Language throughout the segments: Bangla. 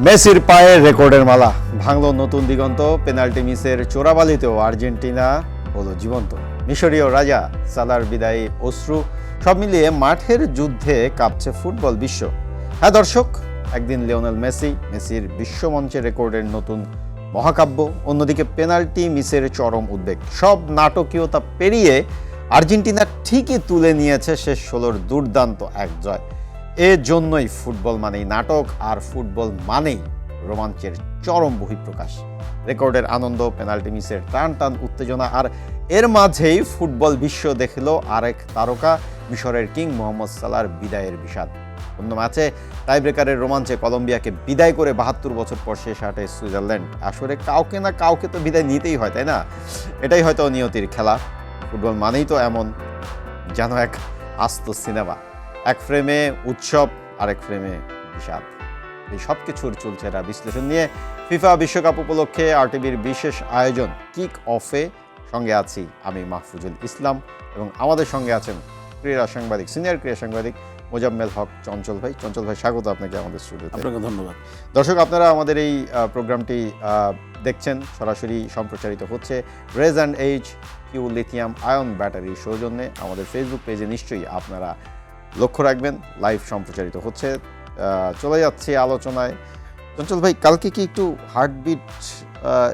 মেসির পায়ে রেকর্ডের মালা ভাঙল নতুন দিগন্ত। পেনাল্টি মিসের চোরাবালিতেও আর্জেন্টিনা হলো জীবন্ত। মিশরীয় রাজা সালার বিদায়ী অশ্রু, সব মিলিয়ে মাঠের যুদ্ধে কাঁপছে ফুটবল বিশ্ব। হ্যাঁ দর্শক, একদিন লিওনেল মেসির বিশ্বমঞ্চে রেকর্ডের নতুন মহাকাব্য, অন্যদিকে পেনাল্টি মিসের চরম উদ্বেগ। সব নাটকীয়তা পেরিয়ে আর্জেন্টিনা ঠিকই তুলে নিয়েছে শেষ 16-র দুর্দান্ত এক জয়। এর জন্যই ফুটবল মানেই নাটক, আর ফুটবল মানেই রোমাঞ্চের চরম বহিঃপ্রকাশ। রেকর্ডের আনন্দ, পেনাল্টি মিসের টান টান উত্তেজনা, আর এর মাঝেই ফুটবল বিশ্ব দেখল আরেক তারকা, মিশরের কিং মোহাম্মদ সালার বিদায়ের বিষাদ। অন্য ম্যাচে টাইব্রেকারের রোমাঞ্চে কলম্বিয়াকে বিদায় করে 72 বছর পর শেষ হাটে সুইজারল্যান্ড। আসলে কাউকে না কাউকে তো বিদায় নিতেই হয়, তাই না? এটাই হয়তো নিয়তির খেলা। ফুটবল মানেই তো এমন, যেন এক আস্ত সিনেমা। এক ফ্রেমে উৎসব, আরেক ফ্রেমে বিষাদ। এই সব কিছুর চুলচেরা বিশ্লেষণ নিয়ে ফিফা বিশ্বকাপ উপলক্ষে আরটিভির বিশেষ আয়োজন কিক অফে সঙ্গে আছি আমি মাহফুজুল ইসলাম, এবং আমাদের সঙ্গে আছেন ক্রীড়া সাংবাদিক, সিনিয়র ক্রীড়া সাংবাদিক মোজাম্মেল হক চঞ্চল ভাই। চঞ্চল ভাই, স্বাগত আপনাকে আমাদের স্টুডিওতে। আপনাকে ধন্যবাদ। দর্শক, আপনারা আমাদের এই প্রোগ্রামটি দেখছেন, সরাসরি সম্প্রচারিত হচ্ছে Raise and H Q lithium ion ব্যাটারির সৌজন্যে। আমাদের ফেসবুক পেজে নিশ্চয়ই আপনারা লক্ষ্য রাখবেন, লাইভ সম্প্রচারিত হচ্ছে। চলে যাচ্ছে আলোচনায়। চঞ্চল ভাই, কালকে কি একটু হার্টবিট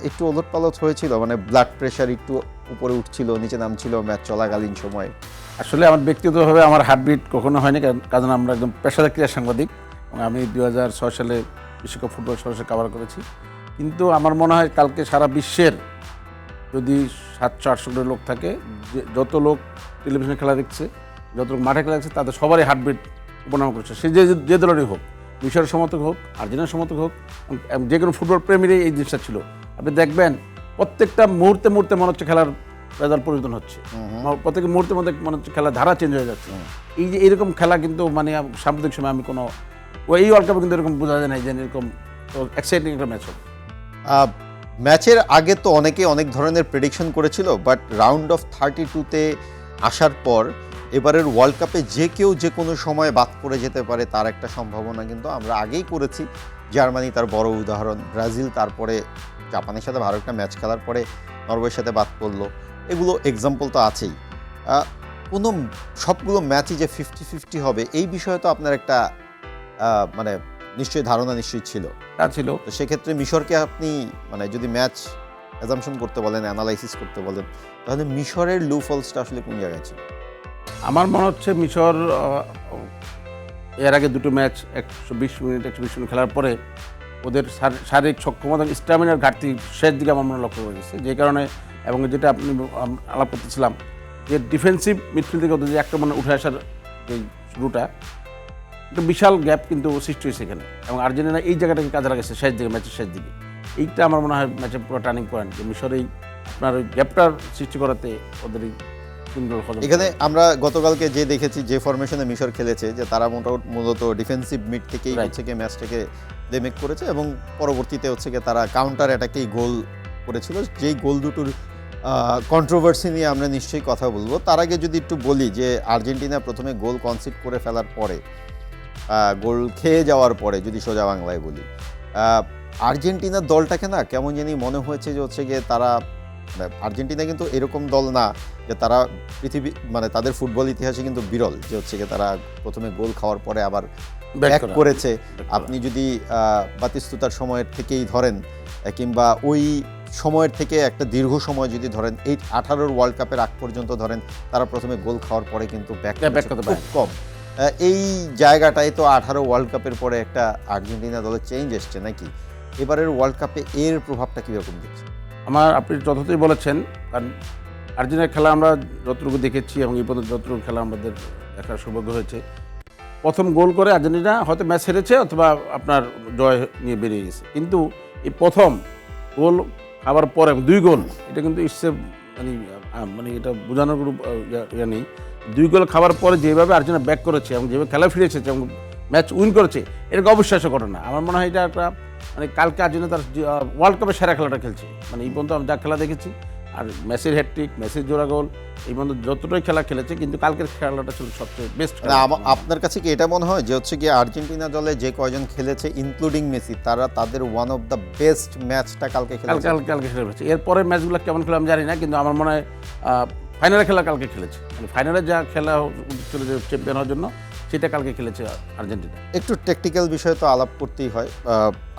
একটু ওলটপালট হয়েছিল? মানে ব্লাড প্রেশার একটু উপরে উঠছিল, নিচে নামছিল ম্যাচ চলাকালীন সময়? আসলে আমার ব্যক্তিগতভাবে আমার হার্টবিট কখনো হয়নি, কারণ আমরা একদম পেশাদার ক্রীড়া সাংবাদিক, এবং আমি 2006 সালে বিশ্বকাপ ফুটবল সরাসরি কভার করেছি। কিন্তু আমার মনে হয় কালকে সারা বিশ্বের যদি 700-800 কোটি লোক থাকে, যত লোক টেলিভিশনে খেলা দেখছে, যত লোক মাঠে খেলা দেখছে, তাদের সবারই হার্টবিট উপনাম করছে। সে যে দলেরই হোক, মিশরের সমর্থক হোক, আর্জেন্টিনার সমর্থক হোক, যে কোনো ফুটবল প্রেমীরই এই জিনিসটা ছিল। আপনি দেখবেন প্রত্যেকটা মুহূর্তে মনে হচ্ছে খেলার রেজাল্ট পরিবর্তন হচ্ছে, প্রত্যেক মুহূর্তের মধ্যে মনে হচ্ছে খেলার ধারা চেঞ্জ হয়ে যাচ্ছে। এই যে এরকম খেলা কিন্তু মানে সাম্প্রতিক সময় আমি কোনো এই ওয়ার্ল্ড কাপে কিন্তু এরকম বোঝা যায় না যে এরকম এক্সাইটিং একটা ম্যাচ হবে। ম্যাচের আগে তো অনেকে অনেক ধরনের প্রেডিকশন করেছিল, বাট রাউন্ড অফ 32-তে আসার পর এবারের ওয়ার্ল্ড কাপে যে কেউ যে কোনো সময় বাদ পড়ে যেতে পারে তার একটা সম্ভাবনা কিন্তু আমরা আগেই করেছি। জার্মানি তার বড় উদাহরণ, ব্রাজিল, তারপরে জাপানের সাথে ভালো একটা ম্যাচ খেলার পরে নরওয়ের সাথে বাদ পড়লো। এগুলো এক্সাম্পল তো আছেই। কোনো সবগুলো ম্যাচই যে 50-50 হবে এই বিষয়ে তো আপনার একটা মানে নিশ্চয়ই ধারণা নিশ্চয়ই ছিল। তো সেক্ষেত্রে মিশরকে আপনি মানে যদি ম্যাচ অ্যাজাম্পশন করতে বলেন, অ্যানালাইসিস করতে বলেন, তাহলে মিশরের লু ফলসটা আসলে কোন জায়গায় ছিল? আমার মনে হচ্ছে মিশর এর আগে দুটো ম্যাচ 120 মিনিট খেলার পরে ওদের শারীরিক সক্ষমতা, স্ট্যামিনার ঘাটতি শেষ দিকে আমার মনে লক্ষ্য করেছে। যে কারণে, এবং যেটা আপনি আলাপ করতেছিলাম, যে ডিফেন্সিভ মিডফিল্ড থেকে ওদের যে আক্রমণে উঠে আসার এই শুরুটা, একটা বিশাল গ্যাপ কিন্তু সৃষ্টি হয়েছে এখানে, এবং আর্জেন্টিনা এই জায়গাটাকে কাজে লাগাচ্ছে শেষ দিকে, ম্যাচের শেষ দিকে। এইটা আমার মনে হয় ম্যাচের পুরো টার্নিং পয়েন্ট, যে মিশর এই আপনার ওই গ্যাপটার সৃষ্টি করাতে ওদের এই এখানে আমরা গতকালকে যে দেখেছি, যে ফরমেশনে মিশর খেলেছে, যে তারা মূলত ডিফেন্সিভ মিড থেকেই হচ্ছে গিয়ে ম্যাচটাকে মেক করেছে, এবং পরবর্তীতে হচ্ছে গিয়ে তারা কাউন্টার অ্যাটাকেই গোল করেছিল। যেই গোল দুটোর কন্ট্রোভার্সি নিয়ে আমরা নিশ্চয়ই কথা বলবো। তার আগে যদি একটু বলি যে আর্জেন্টিনা প্রথমে গোল কনসিড করে ফেলার পরে, গোল খেয়ে যাওয়ার পরে, যদি সোজা বাংলায় বলি, আর্জেন্টিনার দলটাকে না কেমন জানি মনে হয়েছে যে হচ্ছে গিয়ে তারা, আর্জেন্টিনা কিন্তু এরকম দল না যে তারা পৃথিবী মানে তাদের ফুটবল ইতিহাসে কিন্তু বিরল যে হচ্ছে গিয়ে তারা প্রথমে গোল খাওয়ার পরে আবার ব্যাক করেছে। আপনি যদি বাতিস্তুতার সময়ের থেকেই ধরেন, কিংবা ওই সময়ের থেকে একটা দীর্ঘ সময় যদি ধরেন, এই 18 ওয়ার্ল্ড কাপের আগ পর্যন্ত ধরেন, তারা প্রথমে গোল খাওয়ার পরে কিন্তু ব্যাক খুব কম। এই জায়গাটাই তো 18 ওয়ার্ল্ড কাপের পরে একটা আর্জেন্টিনা দলের চেঞ্জ এসছে নাকি? এবারের ওয়ার্ল্ড কাপে এর প্রভাবটা কীরকম দেখছে? আপনি যথার্থই বলেছেন, কারণ আর্জেন্টিনার খেলা আমরা যতটুকু দেখেছি এবং এই পর্যন্ত যতটুকু খেলা আমাদের দেখার সৌভাগ্য হয়েছে, প্রথম গোল করে আর্জেন্টিনা হয়তো ম্যাচ হেরেছে অথবা আপনার জয় নিয়ে বেরিয়ে গেছে, কিন্তু এই প্রথম গোল খাবার পরে 2 গোল, এটা কিন্তু মানে এটা বোঝানোর কোনো ইয়ে নেই। 2 গোল খাবার পরে যেভাবে আর্জেন্টিনা ব্যাক করেছে এবং যেভাবে খেলা ফিরে এসেছে এবং ম্যাচ উইন করেছে, এটাকে অবিশ্বাস্য ঘটনা। আমার মনে হয় এটা একটা, মানে কালকে আর্জেন্টিনা তার ওয়ার্ল্ড কাপের সেরা খেলাটা খেলছে, মানে এই পর্যন্ত আমি যা খেলা দেখেছি আর মেসির হ্যাটট্রিক, মেসির জোড়া গোল, এই মধ্যে যতটাই খেলা খেলেছে, কিন্তু কালকের খেলাটা ছিল সবচেয়ে বেস্ট। আপনার কাছে কি এটা মনে হয় যে হচ্ছে গিয়ে আর্জেন্টিনা দলে যে কয়জন খেলেছে ইনক্লুডিং মেসি, তারা তাদের ওয়ান অফ দ্য বেস্ট ম্যাচটা কালকে খেলেছে? কালকে খেলেছে। এরপরে ম্যাচগুলো কেমন খেলে আমি জানি না, কিন্তু আমার মনে হয় ফাইনালে খেলা কালকে খেলেছে, মানে ফাইনালে যা খেলা ছিল যে চ্যাম্পিয়ন হওয়ার জন্য, সেটা কালকে খেলেছে আর্জেন্টিনা। একটু টেকনিক্যাল বিষয়ে তো আলাপ করতেই হয়।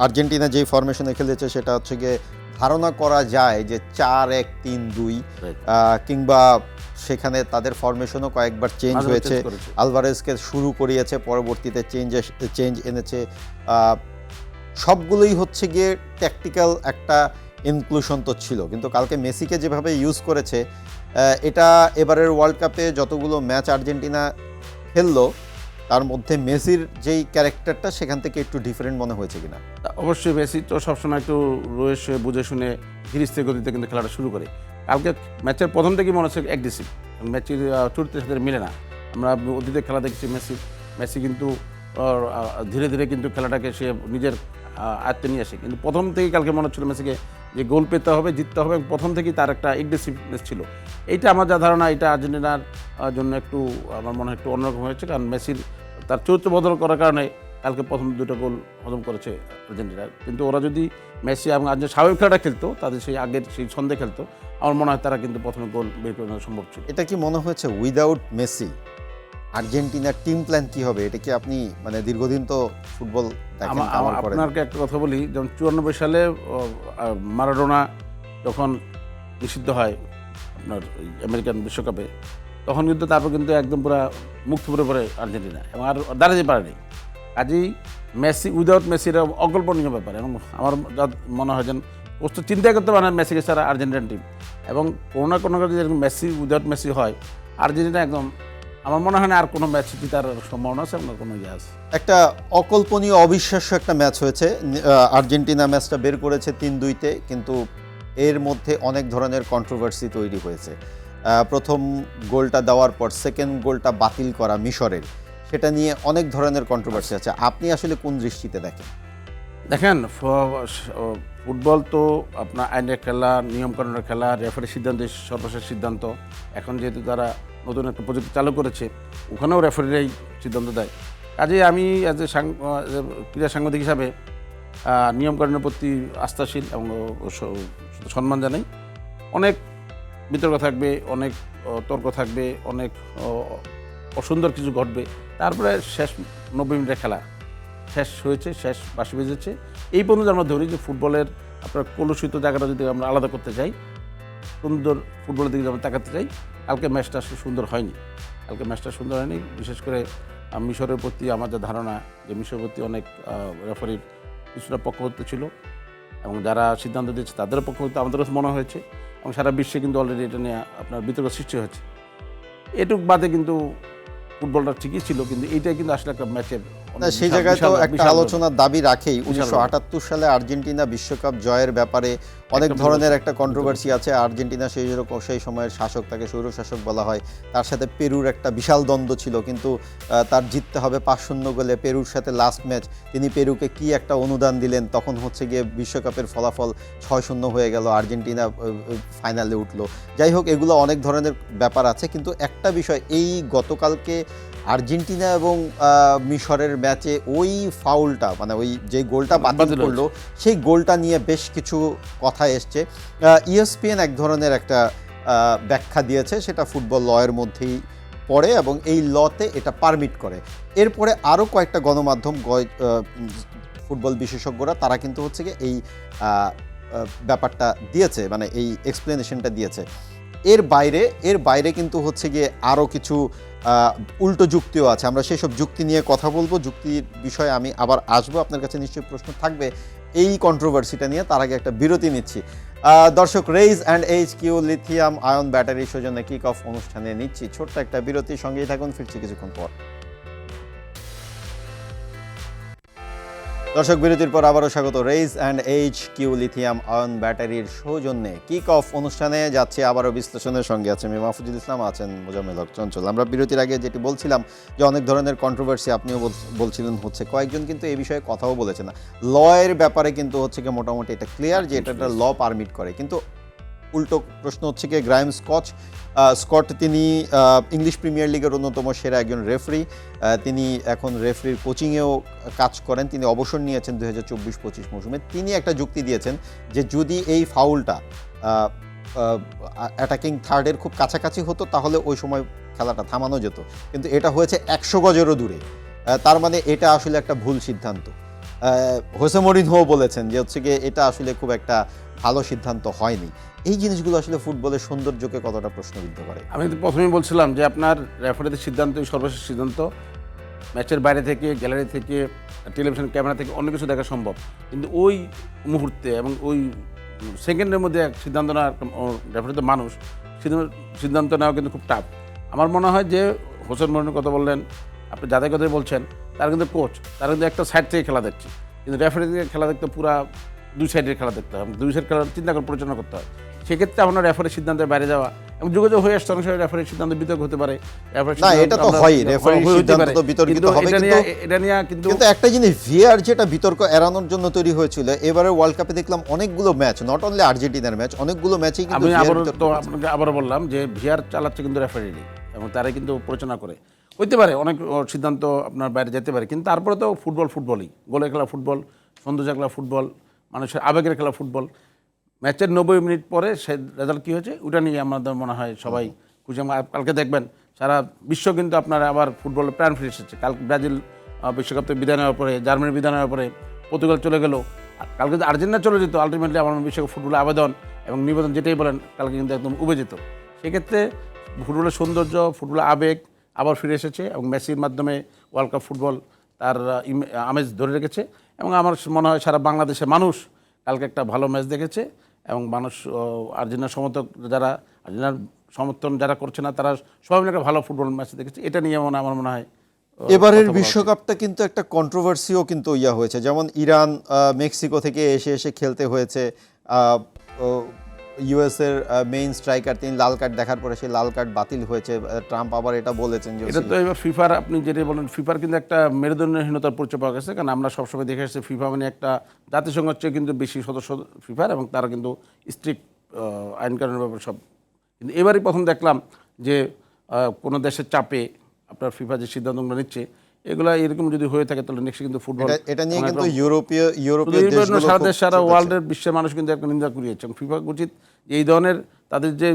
আর্জেন্টিনা যেই ফরমেশনে খেলেছে সেটা হচ্ছে গিয়ে ধারণা করা যায় যে 4-1-3-2, কিংবা সেখানে তাদের ফরমেশনও কয়েকবার চেঞ্জ হয়েছে। আলভারেজকে শুরু করিয়েছে, পরবর্তীতে চেঞ্জ এনেছে। সবগুলোই হচ্ছে গিয়ে ট্যাকটিক্যাল একটা ইনক্লুশন তো ছিল, কিন্তু কালকে মেসিকে যেভাবে ইউজ করেছে, এটা এবারের ওয়ার্ল্ড কাপে যতগুলো ম্যাচ আর্জেন্টিনা খেললো তার মধ্যে মেসির যেই ক্যারেক্টারটা সেখান থেকে একটু ডিফারেন্ট মনে হয়েছে কিনা? অবশ্যই মেসি তো সবসময় একটু রয়েছে বুঝে শুনে ধীরে স্থির গতিতে কিন্তু খেলাটা শুরু করে। কালকে ম্যাচের প্রথম থেকেই মনে হচ্ছে অ্যাগ্রেসিভ, ম্যাচের চরিত্রের সাথে মিলে না। আমরা অতীতে খেলা দেখছি মেসি কিন্তু ধীরে ধীরে কিন্তু খেলাটাকে সে নিজের আয়ত্তে নিয়ে আসে, কিন্তু প্রথম থেকেই কালকে মনে হচ্ছিল মেসিকে যে গোল পেতে হবে, জিততে হবে, প্রথম থেকেই তার একটা এগ্রেসিভনেস ছিল। এইটা আমার যা ধারণা, এটা আর্জেন্টিনার জন্য একটু আমার মনে হয় একটু অন্যরকম হয়েছে, কারণ মেসির তার চরিত্র বদল করার কারণে কালকে প্রথম দুটো গোল হজম করেছে আর্জেন্টিনা। কিন্তু ওরা যদি মেসি এবং আর্জেন্টিনা স্বাভাবিক খেলাটা খেলতো, তাদের সেই আগের সেই ছন্দে খেলতো, আমার মনে হয় তারা কিন্তু প্রথমে গোল বের করে নেওয়া সম্ভব ছিল। এটা কি মনে হয়েছে উইদাউট মেসি আর্জেন্টিনার টিম প্ল্যান কি হবে? এটা কি আপনি মানে দীর্ঘদিন তো ফুটবল দেখেন, আপনাকে একটা কথা বলি, যেমন 94 সালে মারাডোনা যখন নিষিদ্ধ হয় আপনার আমেরিকান বিশ্বকাপে, তখন কিন্তু তারপর কিন্তু একদম পুরো মুখ থুবড়ে পড়ে আর্জেন্টিনা এবং আর দাঁড়াতে পারেনি। কাজেই মেসি উইদাউট মেসির অকল্পনীয় ব্যাপার, এবং আমার যা মনে হয় যেন প্রস্তুত চিন্তা করতে পারে মেসিকে ছাড়া আর্জেন্টিনান টিম, এবং কোনো না কোনো কাজে যেরকম মেসি উইদাউট মেসি হয়, আর্জেন্টিনা একদম আমার মনে হয় না আর কোনো ম্যাচ জেতার সম্ভাবনা আছে, আপনার কোনো ইয়ে আছে। একটা অকল্পনীয় অবিশ্বাস্য একটা ম্যাচ হয়েছে। আর্জেন্টিনা ম্যাচটা বের করেছে 3-2-তে, কিন্তু এর মধ্যে অনেক ধরনের কন্ট্রোভার্সি তৈরি হয়েছে। প্রথম গোলটা দেওয়ার পর সেকেন্ড গোলটা বাতিল করা মিশরের, সেটা নিয়ে অনেক ধরনের কন্ট্রোভার্সি আছে। আপনি আসলে কোন দৃষ্টিতে দেখেন? ফুটবল তো আপনার আইনের খেলা, নিয়মকানুনের খেলা, রেফারির সিদ্ধান্ত সর্বশেষ সিদ্ধান্ত। এখন যেহেতু তারা নতুন একটা প্রযুক্তি চালু করেছে, ওখানেও রেফারিরাই সিদ্ধান্ত দেয়। কাজেই আমি অ্যাজ এ ক্রীড়া সাংবাদিক হিসাবে নিয়মকানুনের প্রতি আস্থাশীল এবং সম্মান জানাই। অনেক বিতর্ক থাকবে, অনেক তর্ক থাকবে, অনেক অসুন্দর কিছু ঘটবে, তারপরে শেষ 90 মিনিটের খেলা শেষ হয়েছে, শেষ বাঁশি বেজেছে। এই পর্যন্ত আমরা ধরি যে ফুটবলের আপনার কলুষিত জায়গাটা যদি আমরা আলাদা করতে চাই, সুন্দর ফুটবলের দিকে আমরা তাকাতে চাই, কালকে ম্যাচটা সুন্দর হয়নি। বিশেষ করে মিশরের প্রতি আমার যা ধারণা, যে মিশরের প্রতি অনেক রেফারির কিছুটা পক্ষপাতিত্ব ছিল, এবং যারা সিদ্ধান্ত দিয়েছে তাদেরও পক্ষপাতিত্ব আমাদের কাছে মনে হয়েছে, এবং সারা বিশ্বে কিন্তু অলরেডি এটা নিয়ে আপনার বিতর্ক সৃষ্টি হয়েছে। এটুক বাদে কিন্তু ফুটবলটা ঠিকই ছিল, কিন্তু এইটাই কিন্তু আসলে একটা ম্যাচের সেই জায়গায় তো একটা আলোচনার দাবি রাখেই। 1978 সালে আর্জেন্টিনা বিশ্বকাপ জয়ের ব্যাপারে অনেক ধরনের একটা কন্ট্রোভার্সি আছে। আর্জেন্টিনা সেই সময়ের শাসক, তাকে স্বৈরশাসক বলা হয়, তার সাথে পেরুর একটা বিশাল দ্বন্দ্ব ছিল, কিন্তু তার জিততে হবে 5-0 গোলে পেরুর সাথে লাস্ট ম্যাচ। তিনি পেরুকে কি একটা অনুদান দিলেন, তখন হচ্ছে গিয়ে বিশ্বকাপের ফলাফল 6-0 হয়ে গেল, আর্জেন্টিনা ফাইনালে উঠলো। যাই হোক, এগুলো অনেক ধরনের ব্যাপার আছে, কিন্তু একটা বিষয়, এই গতকালকে আর্জেন্টিনা এবং মিশরের ম্যাচে ওই ফাউলটা, মানে ওই যে গোলটা বাতিল করলো, সেই গোলটা নিয়ে বেশ কিছু কথা এসছে। ইএসপিএন এক ধরনের একটা ব্যাখ্যা দিয়েছে, সেটা ফুটবল লয়ের মধ্যেই পড়ে এবং এই লতে এটা পারমিট করে। এরপরে আরও কয়েকটা গণমাধ্যম, ফুটবল বিশেষজ্ঞরা, তারা কিন্তু হচ্ছে গিয়ে এই ব্যাপারটা দিয়েছে, মানে এই এক্সপ্লেনেশনটা দিয়েছে। এর বাইরে কিন্তু হচ্ছে গিয়ে আরও কিছু উল্টো যুক্তিও আছে। আমরা সেই সব যুক্তি নিয়ে কথা বলবো, যুক্তির বিষয়ে আমি আবার আসবো। আপনার কাছে নিশ্চয়ই প্রশ্ন থাকবে এই কন্ট্রোভার্সিটা নিয়ে। তার আগে একটা বিরতি নিচ্ছি। দর্শক, raise and HQ lithium ion battery সৌজন্যে কিক অফ অনুষ্ঠানে নিচ্ছি ছোট্ট একটা বিরতির সঙ্গেই থাকুন, ফিরছি কিছুক্ষণ পর। দর্শক, বিরতির পর আবারও স্বাগত। Raise and HQ lithium ion ব্যাটারির সৌজন্যে কিক অফ অনুষ্ঠানে যাচ্ছে আবারও বিশ্লেষণের সঙ্গে আছে আমি মাহফুজুল ইসলাম, আছেন মোজাম্মেল হক চঞ্চল। আমরা বিরতির আগে যেটি বলছিলাম যে অনেক ধরনের কন্ট্রোভার্সি, আপনিও বলছিলেন হচ্ছে, কয়েকজন কিন্তু এই বিষয়ে কথাও বলেছেন না। লয়ের ব্যাপারে কিন্তু হচ্ছে কি মোটামুটি এটা ক্লিয়ার যে এটা একটা ল পারমিট করে, কিন্তু উল্টো প্রশ্ন হচ্ছে গিয়ে গ্রাহাম স্কট তিনি ইংলিশ প্রিমিয়ার লিগের অন্যতম সেরা একজন রেফারি। তিনি এখন রেফারির কোচিংয়েও কাজ করেন। তিনি অবসর নিয়েছেন 2024-25 মৌসুমে। তিনি একটা যুক্তি দিয়েছেন যে যদি এই ফাউলটা অ্যাটাকিং থার্ডের খুব কাছাকাছি হতো তাহলে ওই সময় খেলাটা থামানো যেত, কিন্তু এটা হয়েছে 100 গজেরও দূরে। তার মানে এটা আসলে একটা ভুল সিদ্ধান্ত। হোসে মরিনহো বলেছেন যে হচ্ছে গিয়ে এটা আসলে খুব একটা ভালো সিদ্ধান্ত হয়নি। এই জিনিসগুলো আসলে ফুটবলের সৌন্দর্যকে কতটা প্রশ্নবিদ্ধ করে? আমি তো প্রথমেই বলছিলাম যে আপনার রেফারিদের সিদ্ধান্তই সর্বশেষ সিদ্ধান্ত। ম্যাচের বাইরে থেকে, গ্যালারি থেকে, টেলিভিশন ক্যামেরা থেকে অনেক কিছু দেখা সম্ভব, কিন্তু ওই মুহূর্তে এবং ওই সেকেন্ডের মধ্যে এক সিদ্ধান্ত নেওয়া, রেফারি তো মানুষ, সিদ্ধান্ত নেওয়া কিন্তু খুব টাফ। আমার মনে হয় যে হোসেন মরিনহোর কথা বললেন, আপনি যাদের কথাই বলছেন, তারা কিন্তু কোচ, তারা কিন্তু একটা সাইড থেকে খেলা দেখছে, কিন্তু রেফারি থেকে খেলা দেখতে পুরা দুই সাইডের খেলা দেখতে হয়, দুই সাইড খেলা চিন্তা করে পরিচালনা করতে হয়। সেক্ষেত্রে আপনার রেফারির সিদ্ধান্তের বাইরে যাওয়া এবং যোগাযোগ হয়ে আসছে, অনেক সময় রেফারির সিদ্ধান্ত বিতর্ক হতে পারে। না, এটা তো হয়, রেফারির সিদ্ধান্ত তো বিতর্কিত হবে, কিন্তু একটা জিনিস ভিআর যেটা বিতর্ক এড়ানোর জন্য তৈরি হয়েছিল, এবারে ওয়ার্ল্ড কাপে দেখলাম অনেকগুলো ম্যাচ, নট অনলি আর্জেন্টিনার ম্যাচ, অনেকগুলো ম্যাচই কিন্তু আমি আপনাকে আবারও বললাম যে ভিআর চালাচ্ছে কিন্তু রেফারি এবং তারাই কিন্তু পরিচালনা করে। হইতে পারে অনেক সিদ্ধান্ত আপনার বাইরে যেতে পারে, কিন্তু তারপরে তো ফুটবলই, গোলের খেলা ফুটবল, সৌন্দর্য খেলা ফুটবল, মানুষের আবেগের খেলা ফুটবল। ম্যাচের 90 মিনিট পরে সে রেজাল্ট কী হয়েছে ওটা নিয়ে আমাদের মনে হয় সবাই খুশি। কালকে দেখবেন সারা বিশ্ব কিন্তু আপনার আবার ফুটবলের প্রাণ ফিরে এসেছে। কালকে ব্রাজিল বিশ্বকাপ থেকে বিদায় নেওয়ার পরে, জার্মানি বিদায় নেওয়ার পরে পর্তুগাল চলে গেল, কালকে যদি আর্জেন্টিনা চলে যেত, আলটিমেটলি আমার বিশ্বকাপ ফুটবলের আবেদন এবং নিবেদন যেটাই বলেন কালকে কিন্তু একদম উবে যেত। সেক্ষেত্রে ফুটবলের সৌন্দর্য, ফুটবলের আবেগ আবার ফিরে এসেছে এবং মেসির মাধ্যমে ওয়ার্ল্ড কাপ ফুটবল তার আমেজ ধরে রেখেছে। এবং আমার মনে হয় সারা বাংলাদেশের মানুষ কালকে একটা ভালো ম্যাচ দেখেছে এবং মানুষ আর্জেন্টিনার সমর্থক যারা, আর্জেন্টিনার সমর্থন যারা করছে না, তারা সবাই মিলে একটা ভালো ফুটবল ম্যাচ দেখেছে। এটা নিয়ে আমার মনে হয় এবারের বিশ্বকাপটা কিন্তু একটা কন্ট্রোভার্সিও কিন্তু হয়েছে, যেমন ইরান মেক্সিকো থেকে এসে খেলতে হয়েছে। ইউএসের মেইন স্ট্রাইকার তিনি লাল কার্ড দেখার পরে সেই লাল কার্ড বাতিল হয়েছে। ট্রাম্প আবার এটা বলেছেন যে এটা তো এবার ফিফার, আপনি যেটা বলেন, ফিফার কিন্তু একটা মেরুদণ্ডহীনতার পরিচয় পাওয়া গেছে। কারণ আমরা সবসময় দেখে আসছি ফিফা মানে একটা জাতিসংঘের চেয়ে কিন্তু বেশি সদস্য ফিফার, এবং তারা কিন্তু স্ট্রিক্ট আইন কানুনের ব্যাপারে সব। কিন্তু এবারই প্রথম দেখলাম যে কোনো দেশের চাপে আপনার ফিফা যে সিদ্ধান্তগুলো নিচ্ছে এগুলা এরকম যদি হয়ে থাকে তাহলে নেক্সট কিন্তু ফুটবল এটা নিয়ে কিন্তু ইউরোপীয় সারা দেশ, সারা ওয়ার্ল্ডের বিশ্বের মানুষ কিন্তু একটা নিন্দা করিয়েছে। এবং ফিফা উচিত এই ধরনের তাদের যে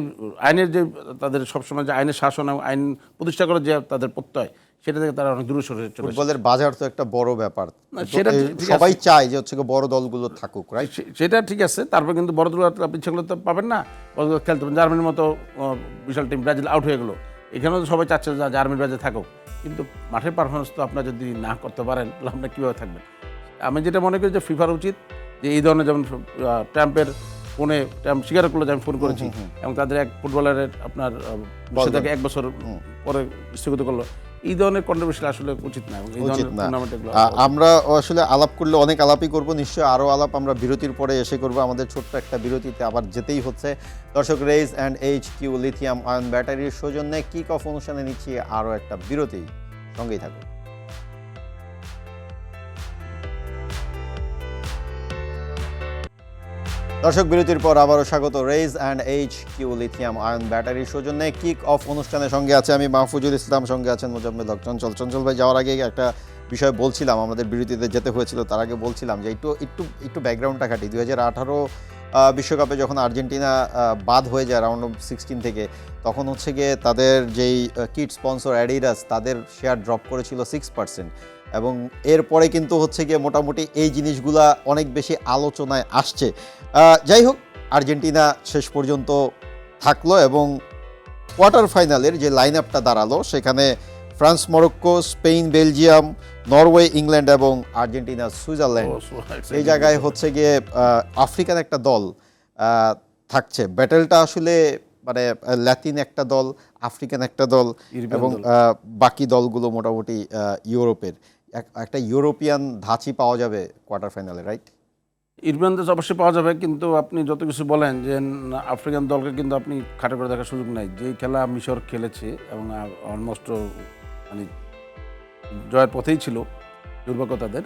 আইনের যে তাদের সবসময় যে আইনের শাসন এবং আইন প্রতিষ্ঠা করার যে তাদের প্রত্যয়, সেটা থেকে তারা অনেক দূরে সরে চলে। ফুটবলের বাজার তো একটা বড় ব্যাপার, সেটা সবাই চায় যে হচ্ছে বড় দলগুলো থাকুক, রাইট? সেটা ঠিক আছে। তারপর কিন্তু বড় দল আপনি ইচ্ছা করলে তো পাবেন না, বড় দল খেলতে পারেন। জার্মানির মতো বিশাল টিম ব্রাজিল আউট হয়ে গেলো, এখানেও তো সবাই চাচ্ছে যে জার্মানি ব্রাজিল থাকুক, কিন্তু মাঠের পারফরমেন্স তো আপনার যদি না করতে পারেন তাহলে আপনার কীভাবে থাকবেন? আমি যেটা মনে করি যে ফিফার উচিত যে এই ধরনের, যেমন ট্রাম্পের ফোনে ট্রাম্প স্বীকার করলো যে আমি ফোন করেছি, এবং তাদের এক ফুটবলারের আপনার সেটাকে 1 বছর পরে স্থগিত করলো, এই ধরনের কন্ট্রোভার্সি আসলে উচিত না। আমরা আসলে আলাপ করলে অনেক আলাপই করব, নিশ্চয়ই আরও আলাপ আমরা বিরতির পরে এসে করব। আমাদের ছোট্ট একটা বিরতিতে আবার যেতেই হচ্ছে। দর্শক, raise and HQ lithium ion ব্যাটারির সৌজন্যে কিক অফ অনুষ্ঠানে নিচ্ছি আরও একটা বিরতি, সঙ্গেই থাকুন। দর্শক, বিরতির পর আবারও স্বাগত। Raise and HQ lithium ion ব্যাটারির সৌজন্যে কিক অফ অনুষ্ঠানের সঙ্গে আছে আমি মাহফুজুল ইসলাম, সঙ্গে আছেন মোজাম্মেল হক চঞ্চল। চঞ্চল ভাই, যাওয়ার আগে একটা বিষয় বলছিলাম, আমাদের বিরতিতে যেতে হয়েছিল তার আগে বলছিলাম যে একটু ব্যাকগ্রাউন্ডটা কাটি। 2018 বিশ্বকাপে যখন আর্জেন্টিনা বাদ হয়ে যায় রাউন্ড অফ 16 থেকে, তখন হচ্ছে গিয়ে তাদের যেই কিট স্পন্সর অ্যাডিডাস, তাদের শেয়ার ড্রপ করেছিল 6%। এবং এরপরে কিন্তু হচ্ছে গিয়ে মোটামুটি এই জিনিসগুলা অনেক বেশি আলোচনায় আসছে। যাই হোক, আর্জেন্টিনা শেষ পর্যন্ত থাকলো এবং কোয়ার্টার ফাইনালের যে লাইন আপটা দাঁড়ালো সেখানে France, Morocco, Spain, Belgium, Norway, England এবং আর্জেন্টিনা, সুইজারল্যান্ড। এই জায়গায় হচ্ছে গিয়ে আফ্রিকান একটা দল থাকছে। ব্যাটেলটা আসলে মানে ল্যাতিন একটা দল, আফ্রিকান একটা দল এবং বাকি দলগুলো মোটামুটি ইউরোপের। একটা ইউরোপিয়ান ধাঁচই পাওয়া যাবে কোয়ার্টার ফাইনালে, রাইট? ইউরোপিয়ান দেশ অবশ্যই পাওয়া যাবে, কিন্তু আপনি যত কিছু বলেন যে আফ্রিকান দলকে কিন্তু আপনি খাটো করে দেখার সুযোগ নাই। যেই খেলা মিশর খেলেছে এবং অলমোস্ট মানে জয়ের পথেই ছিল, দুর্ভাগ্য তাদের।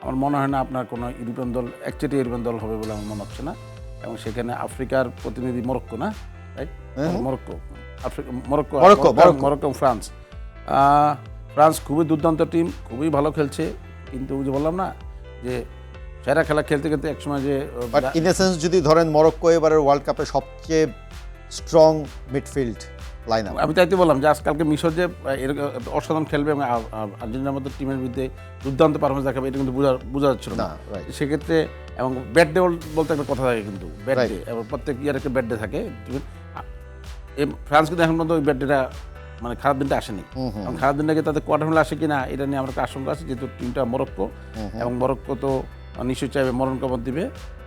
আমার মনে হয় না আপনার কোনো ইউরোপিয়ান দল, একচেটিয়া ইউরোপিয়ান দল হবে বলে আমার মনে হচ্ছে না। এবং সেখানে আফ্রিকার প্রতিনিধি মরক্কো, না right? Morocco, Morocco Morocco, Morocco. Morocco France. France খুবই দুর্দান্ত টিম, খুবই ভালো খেলছে, কিন্তু ওই যে বললাম না যে সেরা খেলা খেলতে খেলতে একসময় যে বাট ইন এ সেন্স যদি ধরেন মরক্কো এবারের ওয়ার্ল্ড কাপে সবচেয়ে স্ট্রং মিডফিল্ড লাইন আপ। আমি তাইতে বললাম যে আজকালকে মিশর যে এরকম অসাধারণ খেলবে এবং আর্জেন্টিনার মতো টিমের বিরুদ্ধে দুর্দান্ত পারফরমেন্স দেখাবে, এটা কিন্তু বোঝা যাচ্ছিল না। না, right. সেক্ষেত্রে এবং ব্যাট ডে বলতে একটা কথা থাকে, কিন্তু ব্যাট Right. ডে এবং প্রত্যেক ইয়ার একটা ব্যাট ডে থাকে। ফ্রান্স কিন্তু এখন পর্যন্ত ওই ব্যাট ডেটা মানে খারাপ দিনটা আসেনি, এবং খারাপ দিনটাকে তাদের কোয়ার্টার ফাইনালে আসে কিনা এটা নিয়ে আমার একটা আশঙ্কা আছে, যেহেতু টিমটা মরক্কো, এবং মরক্কো তো নিশ্চয়ই চাইবে মরণ কবর দিবে,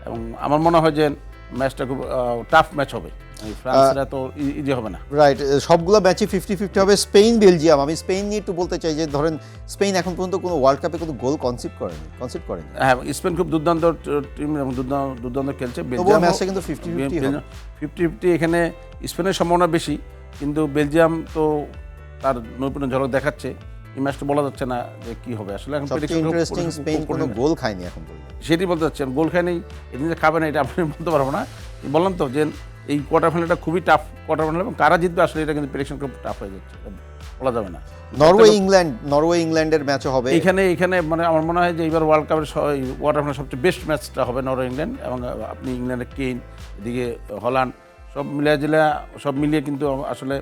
এবং আমার মনে হয় যে ম্যাচটা খুব টাফ ম্যাচ হবে, ফ্রান্সের এত ইজি হবে না। রাইট, সবগুলো ম্যাচই 50-50 হবে। স্পেন বেলজিয়াম, আমি স্পেন নিয়ে একটু বলতে চাই যে ধরেন স্পেন এখন পর্যন্ত কোনো ওয়ার্ল্ড কাপে কোনো গোল কনসিভ করেনি। হ্যাঁ, স্পেন খুব দুর্দান্ত টিম এবং দুর্দান্ত খেলছে। তবুও ম্যাচটা কিন্তু 50-50 হবে। 50-50 এখানে স্পেনের সম্ভাবনা বেশি, কিন্তু বেলজিয়াম তো তার নৈপুণ্য ঝলক দেখাচ্ছে। এই ম্যাচটা বলা যাচ্ছে না যে কি হবে আসলে। এখন সবচেয়ে ইন্টারেস্টিং স্পেন কোনো গোল খায়নি এখন পর্যন্ত, সেটি বলতে চাচ্ছেন। গোল খায় নেই, এদিন যে খাবে না এটা আপনি বলতে পারবো না। বললাম তো যে এই কোয়ার্টার ফাইনালটা খুবই টাফ কোয়ার্টার ফাইনাল, এবং কারা জিতবে আসলে এটা কিন্তু প্রেডিকশন খুব টাফ হয়ে যাচ্ছে, বলা যাবে না। নরওয়ে ইংল্যান্ডের ম্যাচও হবে এখানে মানে আমার মনে হয় যে এইবার ওয়ার্ল্ড কাপের কোয়ার্টার ফাইনাল সবচেয়ে বেস্ট ম্যাচটা হবে নরওয়ে ইংল্যান্ড, এবং আপনি ইংল্যান্ডের কেইন, এদিকে হল্যান্ড, সব মিলিয়ে কিন্তু আসলে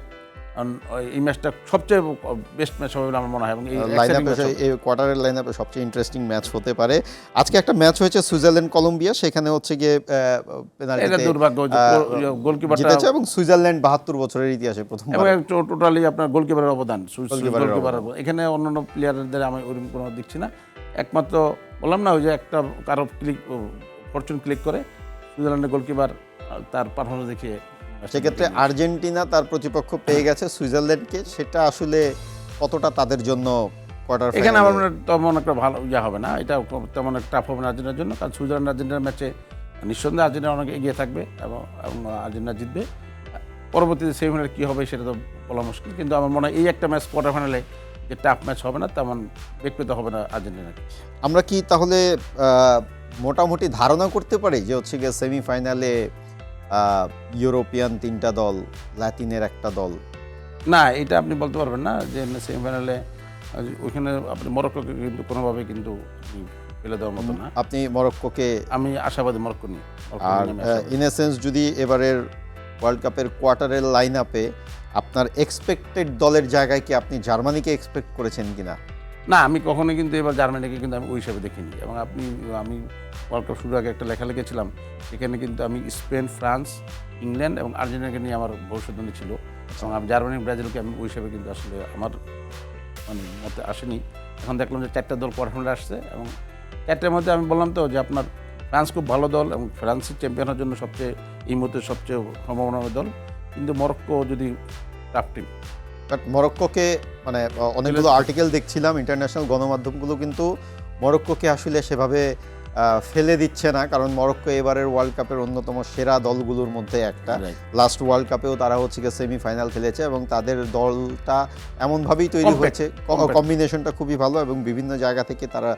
এই ম্যাচটা সবচেয়ে বেস্ট ম্যাচ হবে বলে আমার মনে হয়, এবং এই কোয়ার্টারের লাইনআপে সবচেয়ে ইন্টারেস্টিং ম্যাচ হতে পারে। আজকে একটা ম্যাচ হয়েছে সুইজারল্যান্ড কলম্বিয়া, সেখানে হচ্ছে গিয়ে এটা দুর্ভাগ্য গোলকিপারটা জিতেছে, এবং সুইজারল্যান্ড 72 বছরের ইতিহাসে প্রথম, এবং টোটালি আপনার গোলকিপারের অবদান, এখানে অন্যান্য প্লেয়ারদের আমি ওরকম কোনো দিচ্ছি না। একমাত্র বললাম না, ওই যে একটা কারো ফরচুন ক্লিক করে সুইজারল্যান্ডের গোলকিপার তার পারফরমেন্স দেখিয়ে, সেক্ষেত্রে আর্জেন্টিনা তার প্রতিপক্ষ পেয়ে গেছে সুইজারল্যান্ডকে। সেটা আসলে কতটা তাদের জন্য কোয়ার্টার এখানে ফাইনালে আমার মনে হয় তেমন একটা ভালো হবে না, এটা তেমন একটা টাফ হবে না আর্জেন্টিনার জন্য, কারণ সুইজারল্যান্ড আর্জেন্টিনার ম্যাচে নিঃসন্দেহে আর্জেন্টিনা অনেক এগিয়ে থাকবে, এবং আর্জেন্টিনা জিতবে। পরবর্তীতে সেমিফাইনালে কী হবে সেটা তো বলা মুশকিল, কিন্তু আমার মনে হয় এই একটা ম্যাচ কোয়ার্টার ফাইনালে যে টাফ ম্যাচ হবে না, তেমন বেগ পেতে হবে না আর্জেন্টিনাকে। আমরা কি তাহলে মোটামুটি ধারণা করতে পারি যে হচ্ছে গিয়ে সেমিফাইনালে ইউরোপিয়ান 3টা দল, লাতিনের একটা দল? না, এটা আপনি বলতে পারবেন না যে সেমিফাইনালে ওইখানে আপনি মরক্কোকে কিন্তু কোনোভাবে কিন্তু ফেলে দেওয়ার মতো না। আপনি মরক্কোকে, আমি আশাবাদী মরক্কো নিয়ে। আর ইন এ সেন্স যদি এবারের ওয়ার্ল্ড কাপের কোয়ার্টারের লাইন আপে আপনার এক্সপেক্টেড দলের জায়গায় কি আপনি জার্মানিকে এক্সপেক্ট করেছেন কিনা? না, আমি কখনোই কিন্তু এবার জার্মানিকে কিন্তু আমি ওই হিসাবে দেখিনি, এবং আমি ওয়ার্ল্ড কাপ শুরুর আগে একটা লেখা লিখেছিলাম, সেখানে কিন্তু আমি স্পেন, ফ্রান্স, ইংল্যান্ড এবং আর্জেন্টিনাকে নিয়ে আমার ভবিষ্যৎবাণী ছিল, এবং আমি জার্মানি, ব্রাজিলকে আমি ওই হিসাবে কিন্তু আসলে আমার মানে মতে আসেনি। এখন দেখলাম যে 4টা দল কোয়ার্টার ফাইনালে আসছে, এবং 4টার মধ্যে আমি বললাম তো যে আপনার ফ্রান্স খুব ভালো দল, এবং ফ্রান্সের চ্যাম্পিয়ন হওয়ার জন্য এই মুহূর্তে সবচেয়ে সম্ভাবনাময় দল, কিন্তু মরক্কো যদি টাফ টিম। বাট মরক্কোকে মানে অনেকগুলো আর্টিকেল দেখছিলাম, ইন্টারন্যাশনাল গণমাধ্যমগুলো কিন্তু মরক্কোকে আসলে সেভাবে ফেলে দিচ্ছে না, কারণ মরক্কো এবারের ওয়ার্ল্ড কাপের অন্যতম সেরা দলগুলোর মধ্যে একটা। লাস্ট ওয়ার্ল্ড কাপেও তারা হচ্ছে গিয়ে সেমিফাইনাল খেলেছে, এবং তাদের দলটা এমনভাবেই তৈরি হয়েছে, কম্বিনেশনটা খুবই ভালো, এবং বিভিন্ন জায়গা থেকে তারা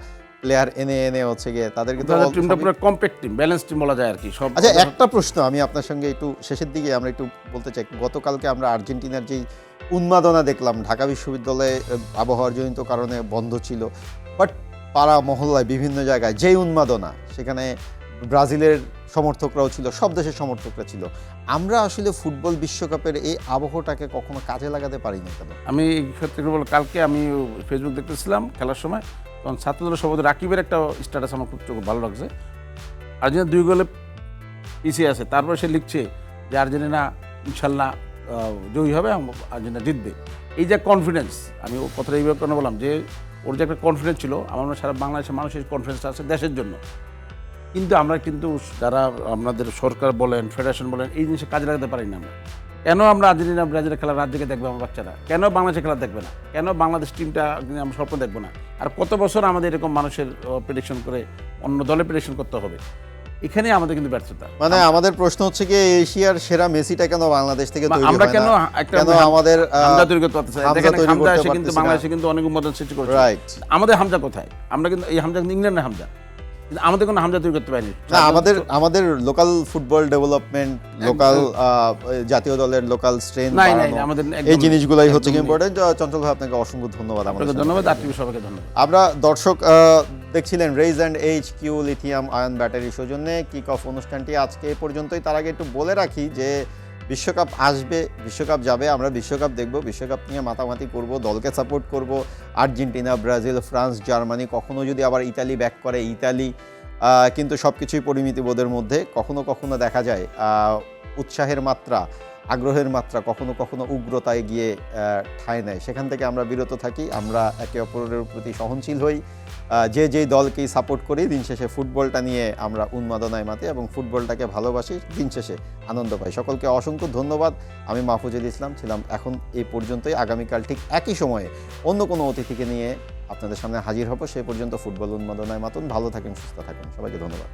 প্লেয়ার এনে হচ্ছে গিয়ে তাদের কিন্তু টিমটা পুরো কম্প্যাক্ট টিম, ব্যালেন্স টিম বলা যায় আর কি সব। আচ্ছা, একটা প্রশ্ন আমি আপনার সঙ্গে একটু শেষের দিকে আমরা একটু বলতে চাই। গতকালকে আমরা আর্জেন্টিনার যেই উন্মাদনা দেখলাম, ঢাকা বিশ্ববিদ্যালয়ে আবহাওয়ার জনিত কারণে বন্ধ ছিল, বাট পাড়া মহল্লায় বিভিন্ন জায়গায় যেই উন্মাদনা, সেখানে ব্রাজিলের সমর্থকরাও ছিল, সব দেশের সমর্থকরা ছিল। আমরা আসলে ফুটবল বিশ্বকাপের এই আবহটাকে কখনো কাজে লাগাতে পারি না কেন? আমি এই ক্ষেত্রে বলবো, কালকে আমি ফেসবুক দেখতেছিলাম খেলার সময়, তখন ছাত্রদলের সভাপতি রাকিবের একটা স্ট্যাটাস আমার খুব ভালো লাগছে। আর্জেন্টিনা 2 গোলে পিছিয়ে আছে, তারপরে সে লিখছে যে আর্জেন্টিনা ইনশাল্লাহ জয়ী হবে এবং আর্জেন্টিনা জিতবে। এই যে কনফিডেন্স, আমি ও কথাটা এইভাবে কেন বললাম যে ওর যে একটা কনফিডেন্স ছিল, আমার মনে হয় সারা বাংলাদেশের মানুষের কনফিডেন্সটা আছে দেশের জন্য, কিন্তু আমরা কিন্তু যারা আমাদের সরকার বলেন, ফেডারেশন বলেন, এই জিনিসে কাজে লাগাতে পারি না। আমরা কেন আমরা আর্জেন্টিনা ব্রাজিলের খেলা রাজ্যকে দেখবো আমার বাচ্চারা? কেন বাংলাদেশের খেলা দেখবে না? কেন বাংলাদেশ টিমটা আমরা স্বপ্ন দেখবো না? আর কত বছর আমাদের এরকম মানুষের প্রেডিকশন করে অন্য দলে প্রেডিকশন করতে হবে? এখানে আমাদের কিন্তু ব্যর্থতা। মানে আমাদের প্রশ্ন হচ্ছে কি, এশিয়ার সেরা মেসিটা কেন বাংলাদেশ থেকে তৈরি হয় না? আমরা কেন আমাদের হামজা তৈরি করতে পারতেছি? দেখেন হামজা এসে কিন্তু বাংলাদেশে কিন্তু অনেক উন্মাদনা সৃষ্টি করেছে। আমাদের হামজা কোথায়? আমরা কিন্তু এই হামজা কিন্তু ইংল্যান্ডের হামজা, কিন্তু আমাদের কোনো হামজা তৈরি করতে পারিনি। না, আমাদের লোকাল ফুটবল ডেভেলপমেন্ট, লোকাল জাতীয় দলের লোকাল স্ট্রেংথ নাই, বাড়ানো, আমাদের এই একদম জিনিসগুলাই হচ্ছে একদম ইম্পর্টেন্ট। চঞ্চল ভাই, আপনাকে অসংখ্য ধন্যবাদ। আমাদের আপনাকে সাথে ধন্যবাদ, থাকার আর টিভি সবাইকে ধন্যবাদ। আমরা দর্শক দেখছিলেন Raise and H Q lithium ion battery সৌজন্যে কিক অফ অনুষ্ঠানটি আজকে এ পর্যন্তই। তার আগে একটু বলে রাখি যে বিশ্বকাপ আসবে, বিশ্বকাপ যাবে, আমরা বিশ্বকাপ দেখব, বিশ্বকাপ নিয়ে মাতামাতি করব, দলকে সাপোর্ট করব। আর্জেন্টিনা, ব্রাজিল, ফ্রান্স, জার্মানি, কখনো যদি আবার ইতালি ব্যাক করে ইতালি, কিন্তু সব কিছুই পরিমিতিবোধের মধ্যে। কখনো কখনো দেখা যায় উৎসাহের মাত্রা, আগ্রহের মাত্রা কখনো কখনো উগ্রতায় গিয়ে ঠাঁই নেয়। সেখান থেকে আমরা বিরত থাকি, আমরা একে অপরের প্রতি সহনশীল হই, যে যেই দলকেই সাপোর্ট করি। দিন শেষে ফুটবলটা নিয়ে আমরা উন্মাদনায় মাতি এবং ফুটবলটাকে ভালোবাসি, দিন শেষে আনন্দ পাই। সকলকে অসংখ্য ধন্যবাদ। আমি মাহফুজুল ইসলাম ছিলাম এখন এই পর্যন্তই। আগামীকাল ঠিক একই সময়ে অন্য কোনো অতিথিকে নিয়ে আপনাদের সামনে হাজির হব। সে পর্যন্ত ফুটবল উন্মাদনায় মাতুন। ভালো থাকেন, সুস্থ থাকেন, সবাইকে ধন্যবাদ।